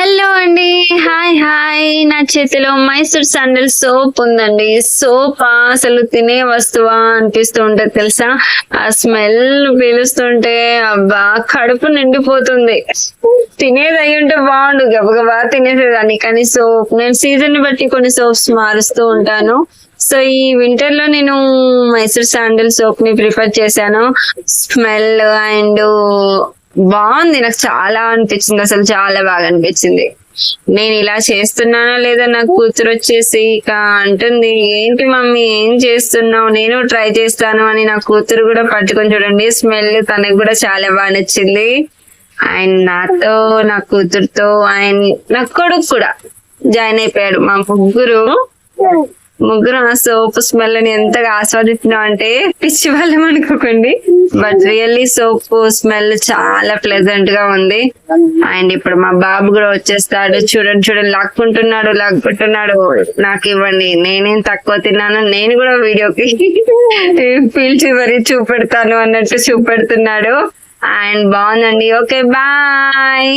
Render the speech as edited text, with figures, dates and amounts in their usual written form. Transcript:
Hello అండి, hi hi. నా చేతిలో మైసూర్ శాండల్ సోప్ ఉందండి. సోప్ అసలు తినే వస్తువా అనిపిస్తూ ఉంటది తెలుసా. ఆ స్మెల్ పీలుస్తుంటే అబ్బా కడుపు నిండిపోతుంది. తినేది అయి ఉంటే బాగుండు, గబగబా తినేసేదాన్ని. కానీ సోప్ నేను సీజన్ ని బట్టి కొన్ని సోప్స్ మారుస్తూ ఉంటాను. సో ఈ వింటర్ లో నేను మైసూర్ శాండల్ సోప్ ని ప్రిఫర్ చేశాను. స్మెల్ అండ్ బాగుంది, నాకు చాలా అనిపించింది, అసలు చాలా బాగా అనిపించింది. నేను ఇలా చేస్తున్నానా లేదా నా కూతురు వచ్చేసి ఇక అంటుంది, ఏంటి మమ్మీ ఏం చేస్తున్నావు, నేను ట్రై చేస్తాను అని. నా కూతురు కూడా పట్టుకొని చూడండి, స్మెల్ తనకు కూడా చాలా బాగా నచ్చింది. అండ్ నాతో, నా కూతురుతో అండ్ నా కొడుకు కూడా జాయిన్ అయిపోయాడు. మా ముగ్గురు ఆ సోప్ స్మెల్ ని ఎంతగా ఆస్వాదిస్తున్నాం అంటే పిచ్చి వాళ్ళం అనుకోకండి, బట్ రియల్లీ సోప్ స్మెల్ చాలా ప్లెజెంట్ గా ఉంది. అండ్ ఇప్పుడు మా బాబు కూడా వచ్చేస్తాడు. చూడండి లాక్కుంటున్నాడు, నాకు ఇవ్వండి, నేనేం తక్కువ తిన్నాను, నేను కూడా వీడియోకి పీల్చి మరీ చూపెడతాను అన్నట్టు చూపెడుతున్నాడు. అండ్ బాగుందండి. Okay bye.